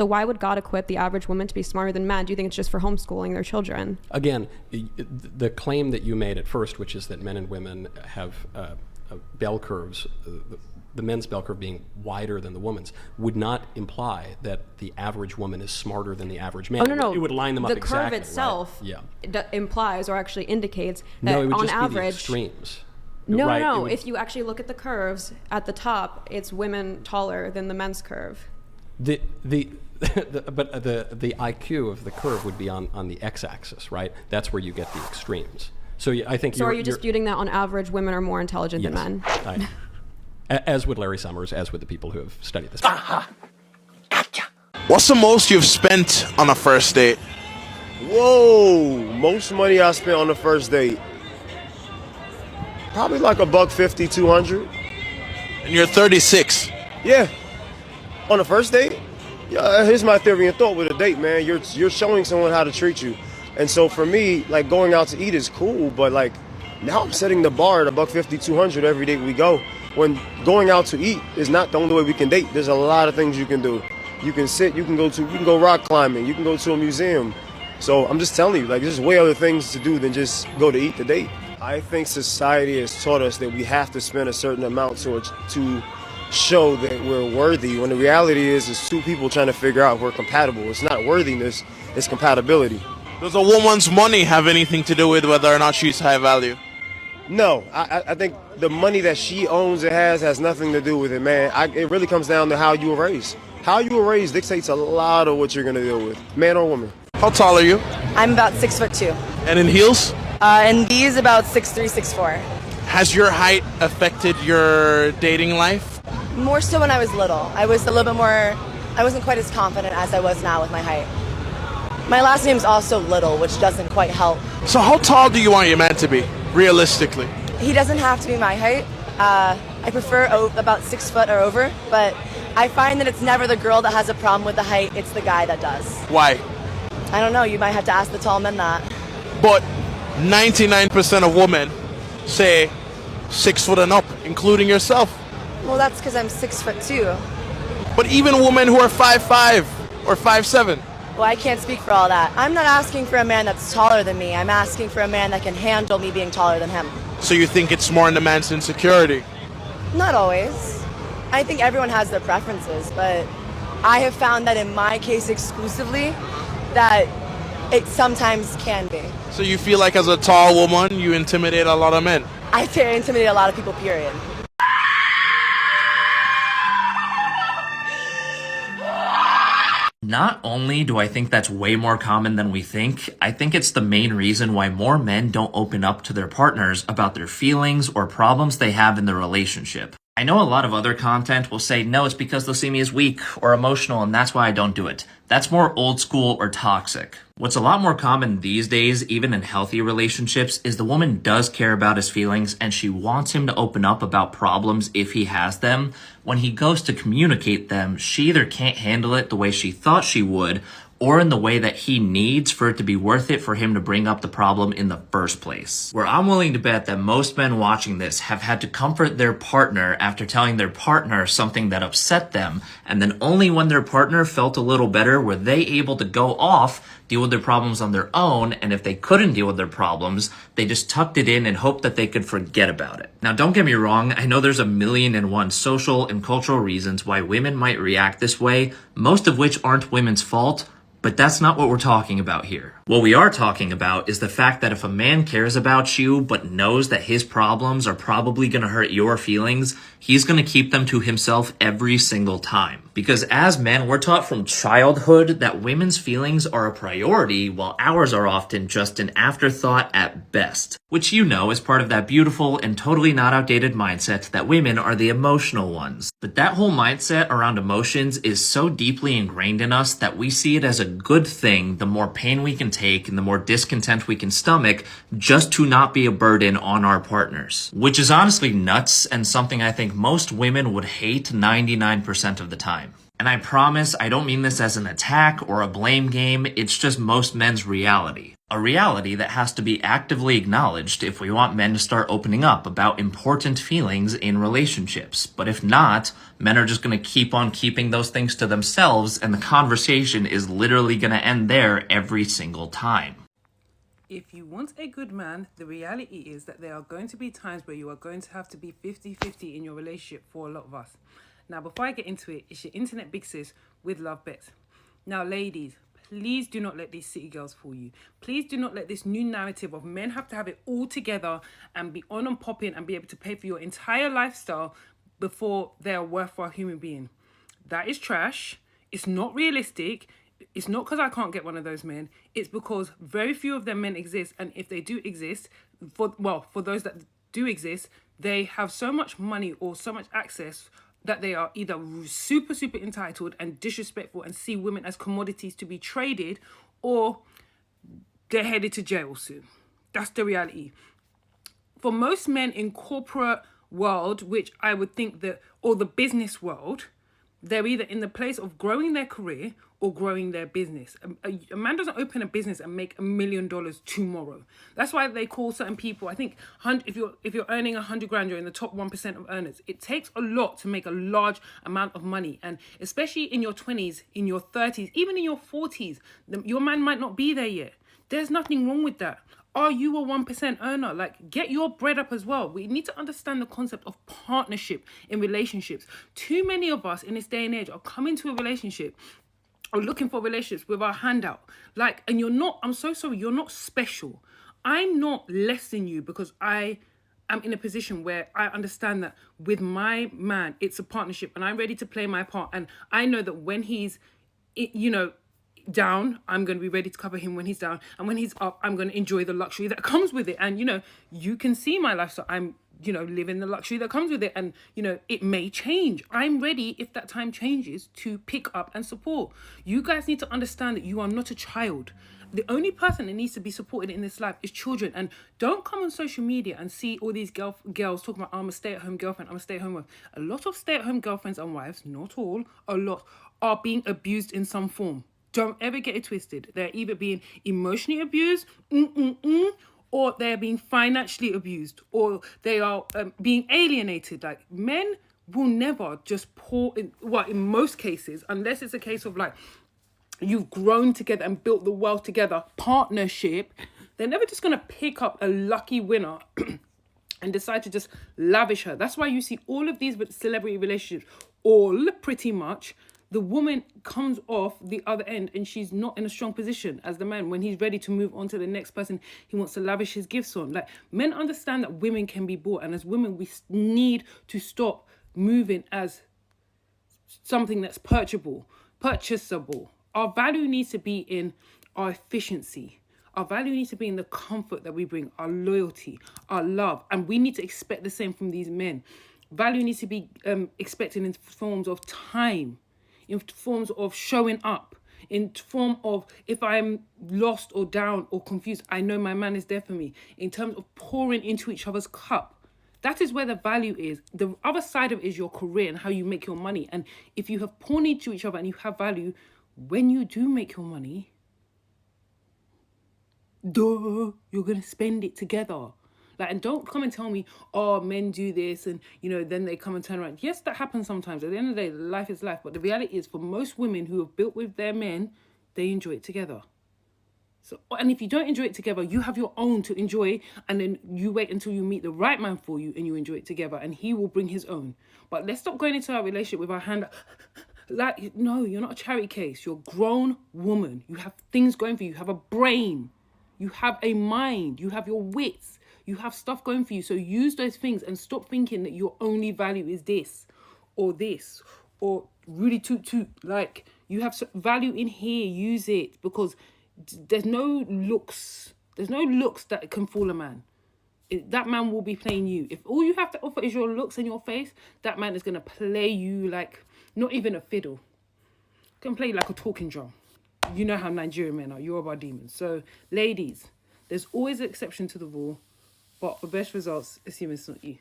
So why would God equip the average woman to be smarter than men? Do you think it's just for homeschooling their children? Again, the claim that you made at first, which is that men and women have bell curves, the men's bell curve being wider than the woman's, would not imply that the average woman is smarter than the average man. Oh, no. It would line them up exactly. The curve itself implies or actually indicates that no, it would on just average... be the extremes. No, right? no. If you actually look at the curves at the top, it's women taller than the men's curve. But the IQ of the curve would be on the x-axis, right? That's where you get the extremes. So I think. So are you disputing that on average women are more intelligent than men? As would Larry Summers, as would the people who have studied this. Gotcha. What's the most you've spent on a first date? Whoa, most money I spent on the first date. Probably like $150, $200. And you're 36. Yeah. On the first date? Yeah, here's my theory and thought with a date, man. You're showing someone how to treat you. And so for me, like going out to eat is cool, but like now I'm setting the bar at $150, $200 every date we go. When going out to eat is not the only way we can date. There's a lot of things you can do. You can sit, you can go rock climbing, you can go to a museum. So I'm just telling you, like there's way other things to do than just go to eat the date. I think society has taught us that we have to spend a certain amount to show that we're worthy, when the reality is it's two people trying to figure out if we're compatible. It's not worthiness, it's compatibility. Does a woman's money have anything to do with whether or not she's high value? No, I think the money that she owns and has nothing to do with it, man. It really comes down to how you were raised. How you were raised dictates a lot of what you're going to deal with, man or woman. How tall are you? I'm about 6'2". And in heels? And these about 6'3", 6'4". Has your height affected your dating life? More so when I was little. I was a little bit more, I wasn't quite as confident as I was now with my height. My last name's also Little, which doesn't quite help. So how tall do you want your man to be, realistically? He doesn't have to be my height. I prefer about 6 foot or over, but I find that it's never the girl that has a problem with the height, it's the guy that does. Why? I don't know, you might have to ask the tall men that. But 99% of women say 6 foot and up, including yourself. Well, that's because I'm 6'2". But even women who are 5'5" or 5'7". Well, I can't speak for all that. I'm not asking for a man that's taller than me. I'm asking for a man that can handle me being taller than him. So you think it's more in the man's insecurity? Not always. I think everyone has their preferences, but I have found that in my case exclusively, that it sometimes can be. So you feel like as a tall woman, you intimidate a lot of men? I intimidate a lot of people, period. Not only do I think that's way more common than we think, I think it's the main reason why more men don't open up to their partners about their feelings or problems they have in their relationship. I know a lot of other content will say, no, it's because they'll see me as weak or emotional and that's why I don't do it. That's more old school or toxic. What's a lot more common these days, even in healthy relationships, is the woman does care about his feelings and she wants him to open up about problems if he has them. When he goes to communicate them, she either can't handle it the way she thought she would, or in the way that he needs for it to be worth it for him to bring up the problem in the first place. Where I'm willing to bet that most men watching this have had to comfort their partner after telling their partner something that upset them, and then only when their partner felt a little better were they able to go off, deal with their problems on their own, and if they couldn't deal with their problems, they just tucked it in and hoped that they could forget about it. Now don't get me wrong, I know there's 1,000,001 social and cultural reasons why women might react this way, most of which aren't women's fault, but that's not what we're talking about here. What we are talking about is the fact that if a man cares about you but knows that his problems are probably going to hurt your feelings, he's going to keep them to himself every single time. Because as men, we're taught from childhood that women's feelings are a priority while ours are often just an afterthought at best. Which you know is part of that beautiful and totally not outdated mindset that women are the emotional ones. But that whole mindset around emotions is so deeply ingrained in us that we see it as a good thing the more pain we can take and the more discontent we can stomach just to not be a burden on our partners. Which is honestly nuts and something I think most women would hate 99% of the time. And I promise I don't mean this as an attack or a blame game, it's just most men's reality. A reality that has to be actively acknowledged if we want men to start opening up about important feelings in relationships. But if not, men are just going to keep on keeping those things to themselves, and the conversation is literally going to end there every single time. If you want a good man, the reality is that there are going to be times where you are going to have to be 50-50 in your relationship for a lot of us. Now, before I get into it, it's your internet big sis with Love Bets. Now, ladies, please do not let these city girls fool you. Please do not let this new narrative of men have to have it all together and be on and popping and be able to pay for your entire lifestyle before they are worthwhile human being. That is trash. It's not realistic. It's not because I can't get one of those men. It's because very few of them men exist. And if they do exist, for those that do exist, they have so much money or so much access that they are either super, super entitled and disrespectful and see women as commodities to be traded, or they're headed to jail soon. That's the reality. For most men in corporate world, which I would think that, or the business world, they're either in the place of growing their career or growing their business. A man doesn't open a business and make $1 million tomorrow. That's why they call certain people, I think, if you're earning 100 grand, you're in the top 1% of earners. It takes a lot to make a large amount of money. And especially in your 20s, in your 30s, even in your 40s, your man might not be there yet. There's nothing wrong with that. Are you a 1% earner? Like, get your bread up as well. We need to understand the concept of partnership in relationships. Too many of us in this day and age are coming to a relationship or looking for relationships with our hand out. Like, and you're not, I'm so sorry, you're not special. I'm not less than you because I am in a position where I understand that with my man, it's a partnership and I'm ready to play my part. And I know that when he's, down, I'm going to be ready to cover him when he's down, and when he's up, I'm going to enjoy the luxury that comes with it. And you can see my life, so I'm living the luxury that comes with it, and it may change. I'm ready if that time changes to pick up and support. You guys need to understand that you are not a child. The only person that needs to be supported in this life is children. And don't come on social media and see all these girls talking about, I'm a stay-at-home girlfriend, I'm a stay-at-home wife. A lot of stay-at-home girlfriends and wives, not all, a lot, are being abused in some form. Don't ever get it twisted. They're either being emotionally abused, or they're being financially abused, or they are being alienated. Like, men will never just pour in, in most cases, unless it's a case of like, you've grown together and built the world together, partnership, they're never just going to pick up a lucky winner and decide to just lavish her. That's why you see all of these celebrity relationships, all pretty much, the woman comes off the other end and she's not in a strong position as the man. When he's ready to move on to the next person, he wants to lavish his gifts on. Like, men understand that women can be bought, and as women, we need to stop moving as something that's purchasable. Our value needs to be in our efficiency. Our value needs to be in the comfort that we bring, our loyalty, our love, and we need to expect the same from these men. Value needs to be expected in forms of time, in forms of showing up, in form of, if I'm lost or down or confused, I know my man is there for me. In terms of pouring into each other's cup, that is where the value is. The other side of it is your career and how you make your money. And if you have poured into each other and you have value, when you do make your money, you're going to spend it together. Like, and don't come and tell me, oh, men do this, and then they come and turn around. Yes, that happens sometimes. At the end of the day, life is life. But the reality is, for most women who have built with their men, they enjoy it together. So, and if you don't enjoy it together, you have your own to enjoy, and then you wait until you meet the right man for you, and you enjoy it together, and he will bring his own. But let's stop going into our relationship with our hand. Like, no, you're not a charity case. You're a grown woman. You have things going for you. You have a brain. You have a mind. You have your wits. You have stuff going for you. So use those things and stop thinking that your only value is this or Rudy toot toot. Like, you have value in here. Use it, because there's no looks. There's no looks that can fool a man. That man will be playing you. If all you have to offer is your looks and your face, that man is going to play you like not even a fiddle. Can play like a talking drum. You know how Nigerian men are. Yoruba demons. So, ladies, there's always an exception to the rule. But for best results, assume it's not you.